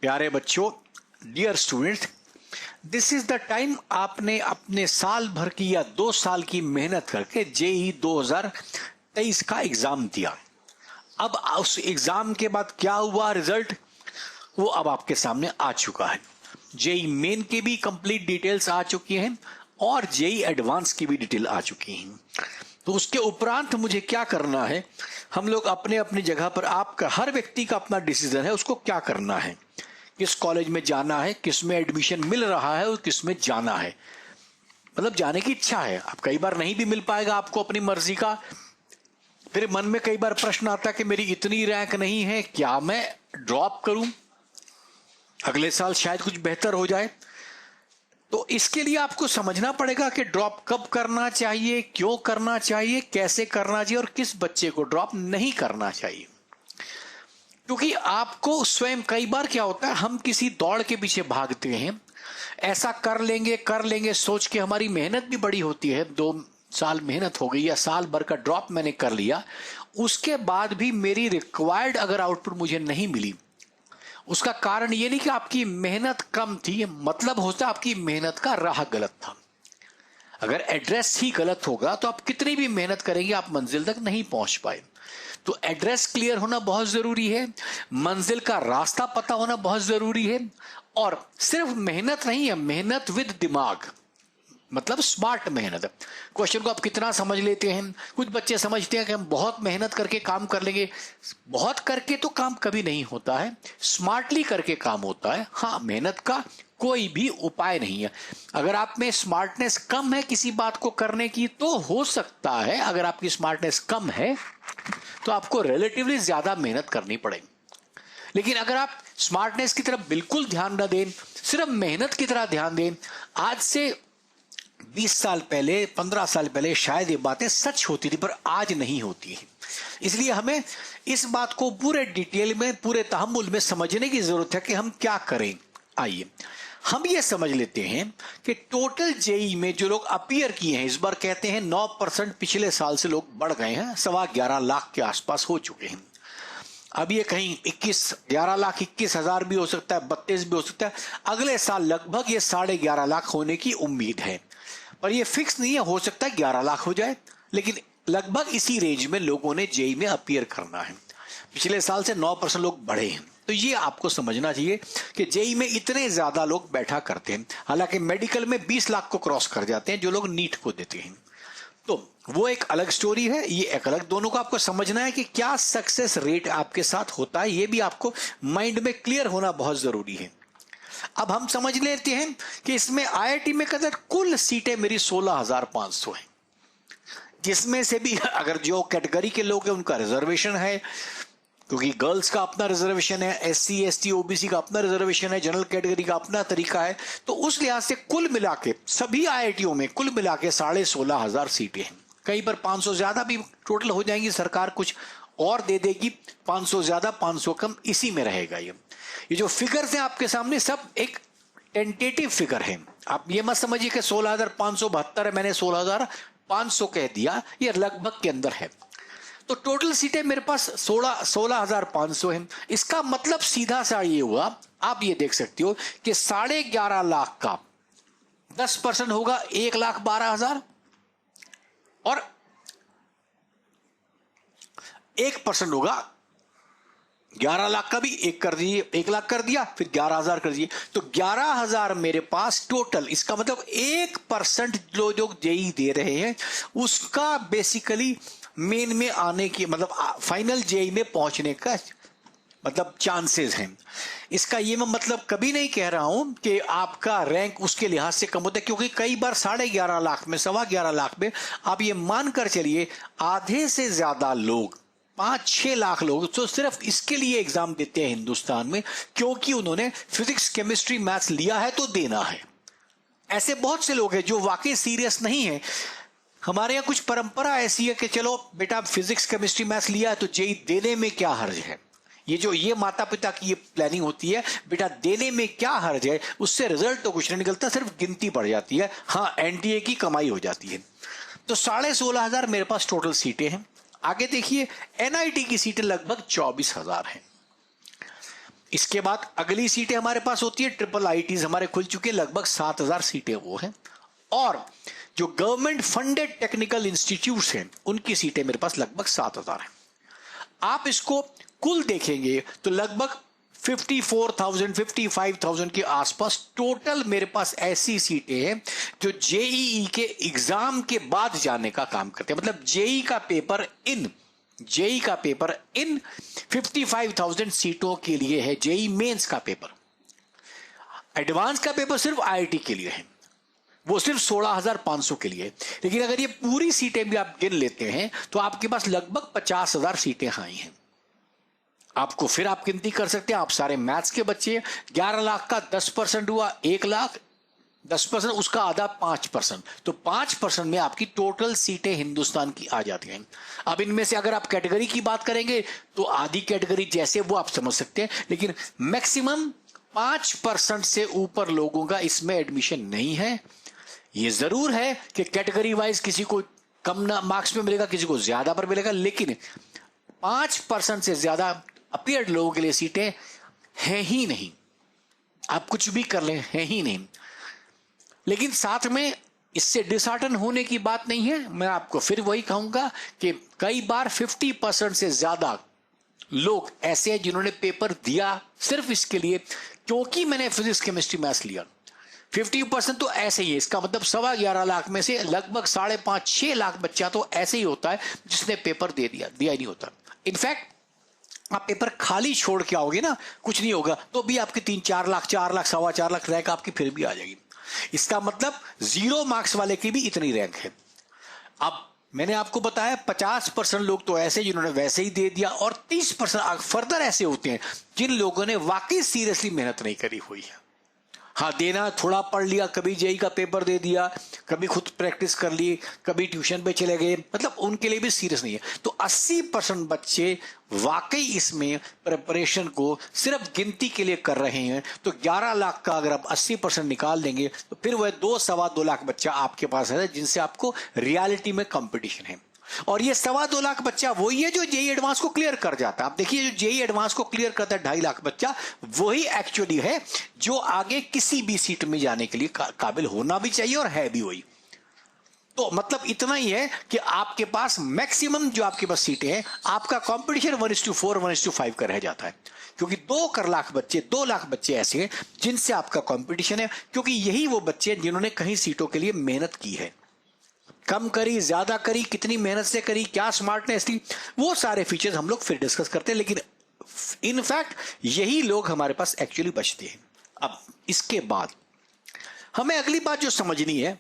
प्यारे बच्चों, dear students, this is the time आपने अपने साल भर की या 2 साल की मेहनत करके जेई 2023 का एग्जाम दिया। अब उस एग्जाम के बाद क्या हुआ रिजल्ट, वो अब आपके सामने आ चुका है। जेई मेन की भी कंप्लीट डिटेल्स आ चुकी हैं और जेई एडवांस की भी डिटेल आ चुकी हैं। तो उसके उपरांत मुझे क्या करना है, हम लोग अपने अपनी जगह पर, आपका हर व्यक्ति का अपना डिसीजन है उसको क्या करना है, किस कॉलेज में जाना है, किस में एडमिशन मिल रहा है और किस में जाना है। मतलब जाने की इच्छा है, अब कई बार नहीं भी मिल पाएगा आपको अपनी मर्जी का। फिर मन में कई बार प्रश्न आता है कि मेरी इतनी रैंक नहीं है, क्या मैं ड्रॉप करूं, अगले साल शायद कुछ बेहतर हो जाए। तो इसके लिए आपको समझना पड़ेगा कि ड्रॉप कब करना चाहिए, क्यों करना चाहिए, कैसे करना चाहिए और किस बच्चे को ड्रॉप नहीं करना चाहिए। क्योंकि आपको स्वयं, कई बार क्या होता है, हम किसी दौड़ के पीछे भागते हैं, ऐसा कर लेंगे सोच के, हमारी मेहनत भी बड़ी होती है, 2 साल मेहनत हो गई या साल भर का ड्रॉप मैंने कर लिया, उसके बाद भी मेरी रिक्वायर्ड अगर आउटपुट मुझे नहीं मिली, उसका कारण ये नहीं कि आपकी मेहनत कम थी, मतलब होता है आपकी मेहनत का राह गलत था। अगर एड्रेस ही गलत होगा तो आप कितनी भी मेहनत करेंगे आप मंजिल तक नहीं पहुंच पाए। तो एड्रेस क्लियर होना बहुत जरूरी है, मंजिल का रास्ता पता होना बहुत जरूरी है, और सिर्फ मेहनत नहीं है, मेहनत विद दिमाग, मतलब स्मार्ट मेहनत। क्वेश्चन को आप कितना समझ लेते हैं। कुछ बच्चे समझते हैं कि हम बहुत मेहनत करके काम कर लेंगे। बहुत करके तो काम कभी नहीं होता है, स्मार्टली करके काम होता है। हाँ, मेहनत का कोई भी उपाय नहीं है। अगर आप में स्मार्टनेस कम है किसी बात को करने की, तो हो सकता है अगर आपकी स्मार्टनेस कम है तो आपको रिलेटिवली ज्यादा मेहनत करनी पड़ेगी। लेकिन अगर आप स्मार्टनेस की तरफ बिल्कुल ध्यान न दें, सिर्फ मेहनत की तरह ध्यान दें, आज से 20 साल पहले, 15 साल पहले शायद ये बातें सच होती थी, पर आज नहीं होती है। इसलिए हमें इस बात को पूरे डिटेल में, पूरे तहम्मुल में समझने की जरूरत है कि हम क्या करें। आइए हम ये समझ लेते हैं कि टोटल जेई में जो लोग अपीयर किए हैं इस बार, कहते हैं 9% पिछले साल से लोग बढ़ गए हैं, 11.25 लाख के आसपास हो चुके हैं। अब ये कहीं 11 लाख 21 हजार भी हो सकता है, 32 भी हो सकता है। अगले साल लगभग ये 11.5 लाख होने की उम्मीद है, पर ये फिक्स नहीं है, हो सकता है 11 लाख हो जाए, लेकिन लगभग इसी रेंज में लोगों ने जेई में अपीयर करना है। पिछले साल से 9% लोग बढ़े हैं। तो ये आपको समझना चाहिए कि जेई में इतने ज्यादा लोग बैठा करते हैं। हालांकि मेडिकल में 20 लाख को क्रॉस कर जाते हैं जो लोग नीट को देते हैं, तो वो एक अलग स्टोरी है, ये एक अलग। दोनों को आपको समझना है कि क्या सक्सेस रेट आपके साथ होता है, ये भी आपको माइंड में क्लियर होना बहुत जरूरी है। अब हम समझ लेते हैं कि इसमें आईआईटी में कदर कुल सीटें मेरी 16,500 है, जिसमें से भी अगर जो कैटेगरी के लोग हैं उनका रिजर्वेशन है, क्योंकि गर्ल्स का अपना रिजर्वेशन है, एससी एसटी ओबीसी का अपना रिजर्वेशन है, जनरल कैटेगरी का अपना तरीका है। तो उस लिहाज से कुल मिला के सभी आईआईटीओ में कुल मिला के 16,500 सीटें हैं। कहीं पर 500 ज्यादा भी टोटल हो जाएंगी, सरकार कुछ और दे देगी, 500 ज्यादा 500 कम, इसी में रहेगा। ये जो फिगर्स हैं आपके सामने सब एक टेंटेटिव फिगर है। आप ये मत समझिए कि 16,572 है, मैंने 16,500 कह दिया, ये लगभग के अंदर है। तो टोटल सीटें मेरे पास 16,500 है। इसका मतलब सीधा सा ये हुआ, आप ये देख सकते हो कि 11.5 लाख का 10% होगा 1,12,000, और 1% होगा 11 लाख का भी 1 कर दिए, 1 लाख कर दिया, फिर 11,000 कर दिए, तो 11,000 मेरे पास टोटल। इसका मतलब 1% जो जेई दे रहे हैं उसका बेसिकली मेन में आने की, मतलब फाइनल जेई में पहुंचने का मतलब चांसेस हैं। इसका ये मैं मतलब कभी नहीं कह रहा हूं कि आपका रैंक उसके लिहाज से कम होता है, क्योंकि कई बार 11.5 लाख में, 11.25 लाख में आप ये मानकर चलिए आधे से ज्यादा लोग, 5-6 लाख लोग तो सिर्फ इसके लिए एग्जाम देते हैं हिंदुस्तान में, क्योंकि उन्होंने फिजिक्स केमिस्ट्री मैथ्स लिया है तो देना है। ऐसे बहुत से लोग हैं जो वाकई सीरियस नहीं है। हमारे यहाँ कुछ परंपरा ऐसी है कि चलो बेटा फिजिक्स केमिस्ट्री मैथ्स लिया है तो जेई देने में क्या हर्ज है। ये माता पिता की ये प्लानिंग होती है, बेटा देने में क्या हर्ज है, उससे रिजल्ट तो कुछ नहीं निकलता, सिर्फ गिनती पड़ जाती है, हाँ एनटीए की कमाई हो जाती है। तो 16,500 मेरे पास टोटल सीटें हैं। आगे देखिए, एनआईटी की सीटें लगभग 24,000 हैं। इसके बाद अगली सीटें हमारे पास होती है ट्रिपल आईटीज, हमारे खुल चुके लगभग 7,000 सीटें वो हैं। और जो गवर्नमेंट फंडेड टेक्निकल इंस्टीट्यूट्स हैं उनकी सीटें मेरे पास लगभग 7,000 हैं। आप इसको कुल देखेंगे तो लगभग 54,000 55,000 के आसपास टोटल मेरे पास ऐसी सीटें हैं जो जेईई के एग्जाम के बाद जाने का काम करते हैं। मतलब जेईई का पेपर इन 55,000 सीटों के लिए है। जेईई मेंस का पेपर, एडवांस का पेपर सिर्फ आईआईटी के लिए है, वो सिर्फ 16,500 के लिए है। लेकिन अगर ये पूरी सीटें भी आप गिन लेते हैं तो आपके पास लगभग 50,000 सीटें आई हैं। आपको फिर आप गिनती कर सकते हैं, आप सारे मैथ्स के बच्चे, 11 लाख का 10% हुआ 1 लाख, 10% उसका आधा 5%, तो 5% में आपकी टोटल सीटें हिंदुस्तान की आ जाती हैं। अब इनमें से अगर आप कैटेगरी की बात करेंगे तो आधी कैटेगरी जैसे वो आप समझ सकते हैं, लेकिन मैक्सिमम 5% से ऊपर लोगों का इसमें एडमिशन नहीं है। ये जरूर है कि कैटेगरी वाइज किसी को कम मार्क्स में मिलेगा, किसी को ज्यादा पर मिलेगा, लेकिन 5% से ज्यादा अपीयर्ड लोगों के लिए सीटें हैं ही नहीं। आप कुछ भी कर लें, हैं ही नहीं। लेकिन साथ में इससे डिसहार्टन होने की बात नहीं है। मैं आपको फिर वही कहूंगा कि कई बार 50% से ज्यादा लोग ऐसे हैं जिन्होंने पेपर दिया सिर्फ इसके लिए क्योंकि मैंने फिजिक्स केमिस्ट्री मैथ्स लिया। 50% तो ऐसे ही है। इसका मतलब 11.25 लाख में से लगभग 5.5-6 लाख बच्चा तो ऐसे ही होता है जिसने पेपर दिया ही नहीं होता। इनफैक्ट आप पेपर खाली छोड़ के आओगे ना, कुछ नहीं होगा, तो भी आपके 3-4 लाख, 4 लाख, 4.25 लाख रैंक आपकी फिर भी आ जाएगी। इसका मतलब 0 मार्क्स वाले की भी इतनी रैंक है। अब मैंने आपको बताया 50% लोग तो ऐसे जिन्होंने वैसे ही दे दिया, और 30% फर्दर ऐसे होते हैं जिन लोगों ने वाकई सीरियसली मेहनत नहीं करी हुई है। हाँ, देना थोड़ा पढ़ लिया, कभी जेईई का पेपर दे दिया, कभी खुद प्रैक्टिस कर ली, कभी ट्यूशन पे चले गए, मतलब उनके लिए भी सीरियस नहीं है। तो 80% बच्चे वाकई इसमें प्रिपरेशन को सिर्फ गिनती के लिए कर रहे हैं। तो 11 लाख का अगर आप 80% निकाल देंगे तो फिर वह 2-2.25 लाख बच्चा आपके पास है जिनसे आपको रियलिटी में कंपटीशन है। और ये 2.25 लाख बच्चा वही है जो जेईई एडवांस को क्लियर कर जाता है। आप देखिए, जो जेईई एडवांस को क्लियर करता है 2.5 लाख बच्चा, वही एक्चुअली है जो आगे किसी भी सीट में जाने के लिए काबिल होना भी चाहिए और है भी वही। तो मतलब इतना ही है कि आपके पास मैक्सिमम जो आपके पास सीटें हैं, आपका कंपटीशन 1:4 1:5 का रह जाता है, क्योंकि 2 लाख बच्चे ऐसे हैं जिनसे आपका कंपटीशन है, क्योंकि यही वो बच्चे हैं जिन्होंने कहीं सीटों के लिए मेहनत की है। कम करी, ज्यादा करी, कितनी मेहनत से करी, क्या स्मार्टनेस थी, वो सारे फीचर्स हम लोग फिर डिस्कस करते हैं। लेकिन इनफैक्ट यही लोग हमारे पास एक्चुअली बचते हैं। अब इसके बाद हमें अगली बात जो समझनी है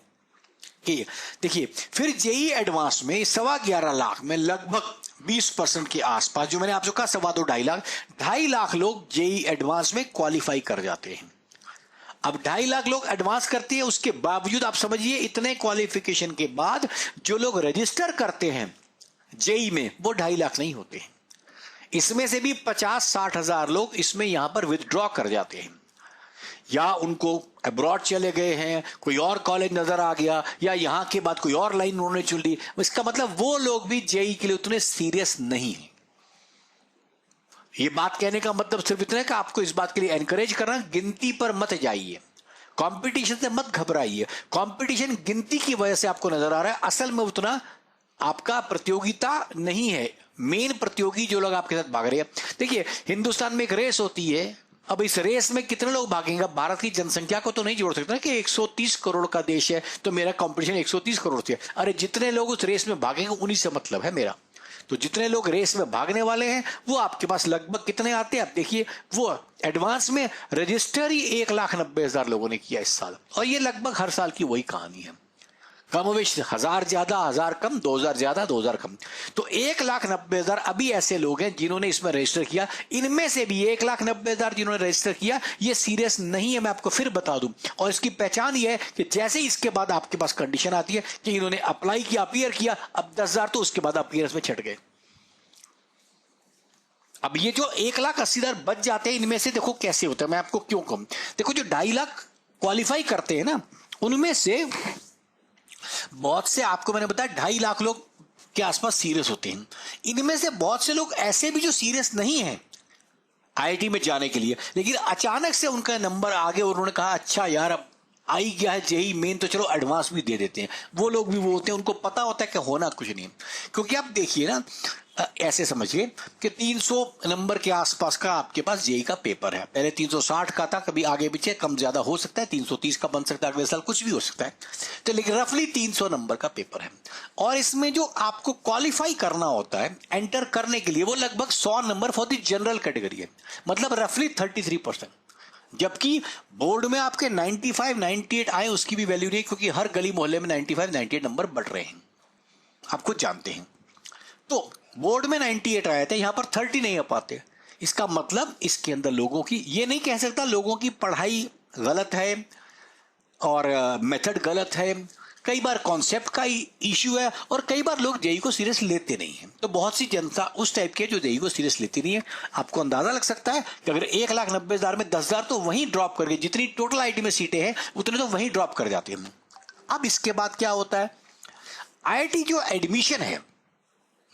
कि देखिए, फिर जेईई एडवांस में 11.25 लाख में लगभग 20% के आसपास, जो मैंने आपसे कहा 2.5 लाख लोग जेईई एडवांस में क्वालिफाई कर जाते हैं। अब 2.5 लाख लोग एडवांस करते हैं, उसके बावजूद आप समझिए इतने क्वालिफिकेशन के बाद जो लोग रजिस्टर करते हैं जेईई में वो 2.5 लाख नहीं होते हैं। इसमें से भी 50-60 हजार लोग इसमें यहां पर विथड्रॉ कर जाते हैं, या उनको अब्रॉड चले गए हैं, कोई और कॉलेज नजर आ गया, या यहां के बाद कोई और लाइन उन्होंने चुन ली। इसका मतलब वो लोग भी जेईई के लिए उतने सीरियस नहीं है। ये बात कहने का मतलब सिर्फ इतना है कि आपको इस बात के लिए एनकरेज करना, गिनती पर मत जाइए, कंपटीशन से मत घबराइए। कंपटीशन गिनती की वजह से आपको नजर आ रहा है, असल में उतना आपका प्रतियोगिता नहीं है। मेन प्रतियोगी जो लोग आपके साथ भाग रहे हैं, देखिए हिंदुस्तान में एक रेस होती है। अब इस रेस में कितने लोग भागेंगे? भारत की जनसंख्या को तो नहीं जोड़ सकते ना कि 130 करोड़ का देश है तो मेरा कंपटीशन 130 करोड़ से। अरे जितने लोग उस रेस में भागेंगे उन्हीं से मतलब है मेरा। तो जितने लोग रेस में भागने वाले हैं वो आपके पास लगभग कितने आते हैं? आप देखिए, वो एडवांस में रजिस्टर ही 1,90,000 लोगों ने किया इस साल, और ये लगभग हर साल की वही कहानी है। कमोवेश 1000 ज्यादा 1000 कम, 2000 ज्यादा 2000 कम। तो 1,90,000 अभी ऐसे लोग हैं जिन्होंने इसमें रजिस्टर किया। इनमें से भी 1,90,000 जिन्होंने रजिस्टर किया ये सीरियस नहीं है, मैं आपको फिर बता दूं। और इसकी पहचान ये है कि जैसे इसके बाद आपके पास कंडीशन आती है कि इन्होंने अप्लाई किया, अपीयर किया, अब 10,000 तो उसके बाद अपीयर्स में छट गए। अब ये जो 1,80,000 बच जाते हैं, इनमें से देखो कैसे होता है, मैं आपको क्यों कहूं। देखो, जो 2.5 लाख क्वालिफाई करते हैं ना, उनमें से बहुत से, आपको मैंने बताया 2.5 लाख लोग के आसपास सीरियस होते हैं। इनमें से बहुत से लोग ऐसे भी जो सीरियस नहीं हैं। आईआईटी में जाने के लिए, लेकिन अचानक से उनका नंबर आ गया और उन्होंने कहा अच्छा यार अब आई गया है जेई मेन तो चलो एडवांस भी दे देते हैं। वो लोग भी वो होते हैं, उनको पता होता है कि होना कुछ नहीं। क्योंकि आप देखिए ना, ऐसे समझिए कि 300 नंबर के आसपास का आपके पास जेई का पेपर है। पहले 360 का था, कभी आगे पीछे कम ज्यादा हो सकता है, 330 का बन सकता है अगले साल, कुछ भी हो सकता है। तो लेकिन रफली 300 नंबर का पेपर है और इसमें जो आपको क्वालिफाई करना होता है एंटर करने के लिए वो लगभग 100 number for the general category है, मतलब रफली 33%। जबकि बोर्ड में आपके 95 98 आए उसकी भी वैल्यू नहीं, क्योंकि हर गली मोहल्ले में 95 98 नंबर बढ़ रहे हैं, आप खुद जानते हैं। तो बोर्ड में 98 आए थे, यहां पर 30 नहीं आ पाते। इसका मतलब इसके अंदर लोगों की, ये नहीं कह सकता लोगों की पढ़ाई गलत है और मेथड गलत है, कई बार कॉन्सेप्ट का इश्यू है और कई बार लोग जेई को सीरियस लेते नहीं है। तो बहुत सी जनता उस टाइप के जो जेई को सीरियस लेती नहीं है। आपको अंदाजा लग सकता है कि अगर 1,90,000 में 10,000 तो वहीं ड्रॉप करके, जितनी टोटल आईआईटी में सीटें हैं उतने तो वहीं ड्रॉप कर जाते हैं। अब इसके बाद क्या होता है, आईआईटी जो एडमिशन है,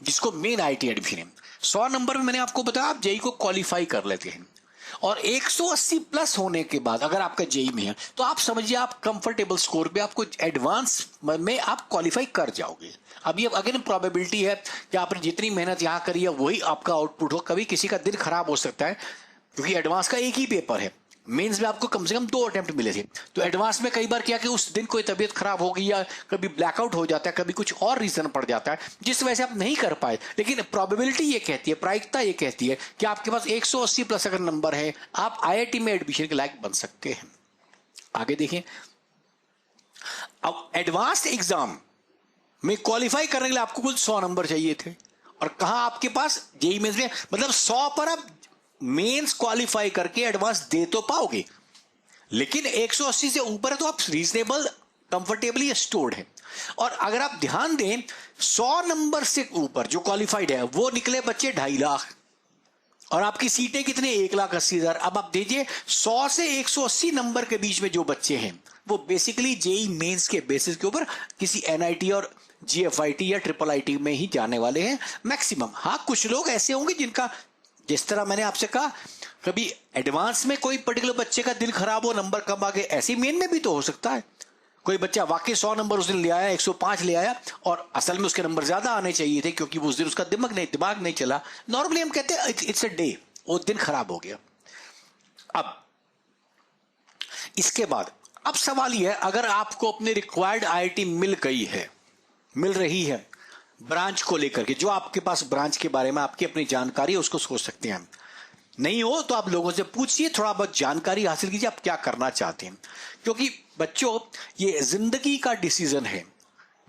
जिसको मेन आईआईटी एडमिशन है, 100 नंबर में मैंने आपको बताया आप जेई को क्वालिफाई कर लेते हैं और 180 प्लस होने के बाद अगर आपका जेई में है तो आप समझिए आप कंफर्टेबल स्कोर पे आपको एडवांस में आप क्वालिफाई कर जाओगे। अब ये अगेन प्रोबेबिलिटी है कि आपने जितनी मेहनत यहां करी है वही आपका आउटपुट हो। कभी किसी का दिन खराब हो सकता है क्योंकि एडवांस का एक ही पेपर है, मेंस में आपको कम से कम 2 अटेम्प्ट मिले थे। तो एडवांस में कई बार क्या कि उस दिन कोई तबीयत खराब हो गई या कभी ब्लैकआउट हो जाता है, कभी कुछ और रीजन पड़ जाता है जिस वजह से आप नहीं कर पाए। लेकिन प्रोबेबिलिटी ये कहती है, प्रायिकता ये कहती है कि आपके पास 180 प्लस अगर नंबर है आप आईआईटी में एडमिशन के लायक बन सकते हैं। आगे देखें, अब एडवांस एग्जाम में क्वालिफाई करने के लिए आपको कुल 100 नंबर चाहिए थे और कहा आपके पास जेई मेंस में, मतलब 100 पर आप मेंस क्वालिफाई करके एडवांस दे तो पाओगे, लेकिन 180 से ऊपर है तो आप रीजनेबल कंफर्टेबली स्टोर्ड है। और अगर आप ध्यान दें 100 नंबर से ऊपर जो क्वालिफाइड है वो निकले बच्चे 2.5 लाख और आपकी सीटें कितने 1,80,000। अब आप दीजिए 100 से 180 नंबर के बीच में जो बच्चे हैं वो बेसिकली जेई मेंस के बेसिस के ऊपर किसी एनआईटी और जीएफआईटी या ट्रिपल आईटी में ही जाने वाले हैं मैक्सिमम। हाँ, कुछ लोग ऐसे होंगे जिनका, जिस तरह मैंने आपसे कहा कभी एडवांस में कोई पर्टिकुलर बच्चे का दिल खराब हो, नंबर कम आ गए, ऐसी मेन में भी तो हो सकता है। कोई बच्चा वाकई 100 नंबर उस दिन ले आया, 105 ले आया और असल में उसके नंबर ज्यादा आने चाहिए थे क्योंकि उस दिन उसका दिमाग नहीं चला। नॉर्मली हम कहते हैं इट्स अ डे, वो दिन खराब हो गया। अब इसके बाद अब सवाल यह है, अगर आपको अपने रिक्वायर्ड आईआईटी मिल गई है, मिल रही है ब्रांच को लेकर के, जो आपके पास ब्रांच के बारे में आपकी अपनी जानकारी है उसको सोच सकते हैं। नहीं हो तो आप लोगों से पूछिए, थोड़ा बहुत जानकारी हासिल कीजिए आप क्या करना चाहते हैं। क्योंकि बच्चों ये जिंदगी का डिसीजन है,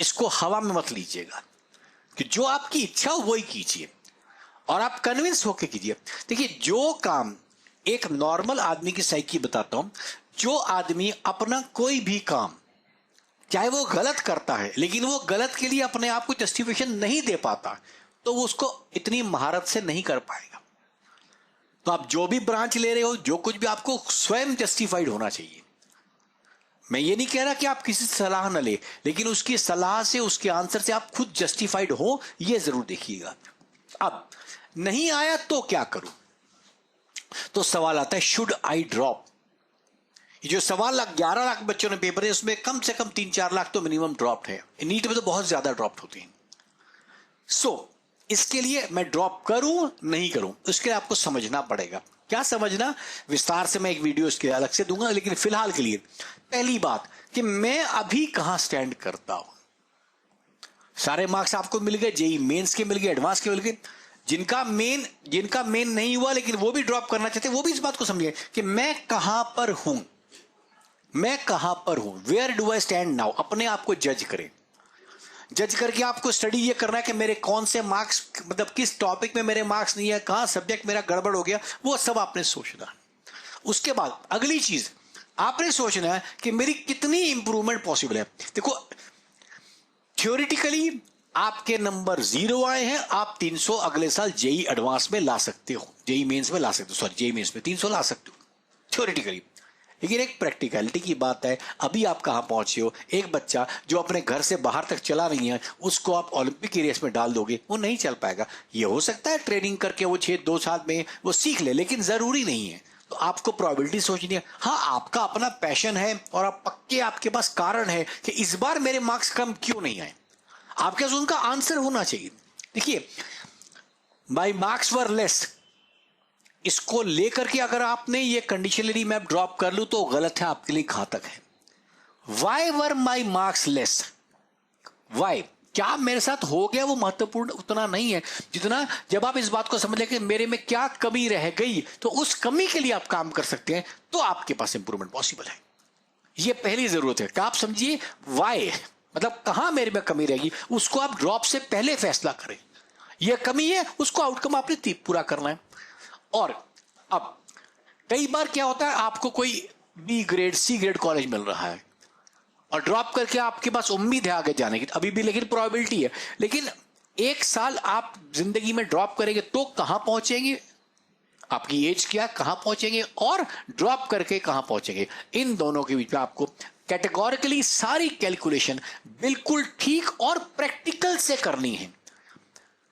इसको हवा में मत लीजिएगा कि जो आपकी इच्छा हो वही कीजिए और आप कन्विंस होकर कीजिए। देखिए जो काम एक नॉर्मल आदमी की साइकी बताता हूं, जो आदमी अपना कोई भी काम चाहे वो गलत करता है लेकिन वो गलत के लिए अपने आप को जस्टिफिकेशन नहीं दे पाता तो वो उसको इतनी महारत से नहीं कर पाएगा। तो आप जो भी ब्रांच ले रहे हो, जो कुछ भी, आपको स्वयं जस्टिफाइड होना चाहिए। मैं ये नहीं कह रहा कि आप किसी से सलाह न ले, लेकिन उसकी सलाह से, उसके आंसर से आप खुद जस्टिफाइड हो ये जरूर देखिएगा। अब नहीं आया तो क्या करूं, तो सवाल आता है शुड आई ड्रॉप। ये जो 11 लाख बच्चों ने पेपर है उसमें कम से कम 3-4 लाख तो मिनिमम ड्रॉप है, नीट में तो बहुत ज्यादा ड्रॉप होते हैं। इसके लिए मैं ड्रॉप करूं नहीं करूं, उसके लिए आपको समझना पड़ेगा। क्या समझना, विस्तार से मैं एक वीडियो इसके अलग से दूंगा, लेकिन फिलहाल के लिए पहली बात कि मैं अभी कहां स्टैंड करता हूं। सारे मार्क्स आपको मिल गए, जेई मेंस के मिल गए, एडवांस के मिल गए। जिनका मेन नहीं हुआ लेकिन वो भी ड्रॉप करना चाहते वो भी इस बात को समझिए कि मैं कहां पर हूं, where do I stand now. अपने आप को जज करें, जज करके आपको स्टडी ये करना है कि मेरे कौन से मार्क्स, मतलब किस टॉपिक में मेरे मार्क्स नहीं है, कहां सब्जेक्ट मेरा गड़बड़ हो गया, वो सब आपने सोचना। उसके बाद अगली चीज आपने सोचना है कि मेरी कितनी इंप्रूवमेंट पॉसिबल है। देखो थ्योरेटिकली आपके नंबर 0 आए हैं, आप 300 अगले साल जेई एडवांस में ला सकते हो, जेई मेंस में ला सकते हो, सॉरी जेई मेंस में 300 ला सकते हो थ्योरेटिकली। लेकिन एक प्रैक्टिकलिटी की बात है, अभी आप कहाँ पहुंचे हो। एक बच्चा जो अपने घर से बाहर तक चला नहीं है, उसको आप ओलंपिक की रेस में डाल दोगे, वो नहीं चल पाएगा। ये हो सकता है ट्रेनिंग करके वो 2 साल में वो सीख ले, लेकिन जरूरी नहीं है। तो आपको प्रोबेबिलिटी सोचनी है। हाँ, आपका अपना पैशन है और आप पक्के आपके पास कारण है कि इस बार मेरे मार्क्स कम क्यों नहीं आए, आपके पास उनका आंसर होना चाहिए। देखिए, माई मार्क्स वर लेस, इसको लेकर के अगर आपने ये कंडीशनली मैं ड्रॉप कर लूं तो गलत है, आपके लिए घातक है। Why were my marks less, why, क्या मेरे साथ हो गया वो महत्वपूर्ण उतना नहीं है जितना जब आप इस बात को समझ लें कि मेरे में क्या कमी रह गई, तो उस कमी के लिए आप काम कर सकते हैं, तो आपके पास इंप्रूवमेंट पॉसिबल है। ये पहली जरूरत है कि आप समझिए वाई, मतलब कहां मेरे में कमी रहेगी, उसको आप ड्रॉप से पहले फैसला करें। यह कमी है, उसको आउटकम आपने पूरा करना है। और अब कई बार क्या होता है, आपको कोई B grade C grade college मिल रहा है और ड्रॉप करके आपके पास उम्मीद है आगे जाने की, अभी भी लेकिन प्रोबेबिलिटी है, लेकिन 1 साल आप जिंदगी में ड्रॉप करेंगे तो कहां पहुंचेंगे, आपकी एज क्या, कहां पहुंचेंगे, और ड्रॉप करके कहां पहुंचेंगे, इन दोनों के बीच में आपको कैटेगोरिकली सारी कैलकुलेशन बिल्कुल ठीक और प्रैक्टिकल से करनी है।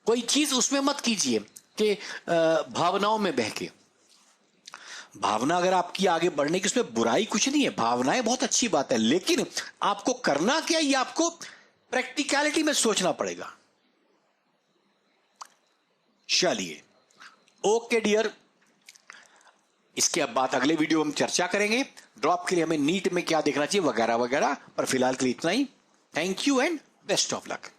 कोई चीज उसमें मत कीजिए कि भावनाओं में बहके। भावना अगर आपकी आगे बढ़ने की, उसमें बुराई कुछ नहीं है, भावनाएं बहुत अच्छी बात है, लेकिन आपको करना क्या, ये आपको प्रैक्टिकलिटी में सोचना पड़ेगा। चलिए, ओके डियर, इसके अब बात अगले वीडियो में चर्चा करेंगे। ड्रॉप के लिए हमें नीट में क्या देखना चाहिए वगैरह वगैरह, पर फिलहाल के लिए इतना ही। Thank you and best of luck.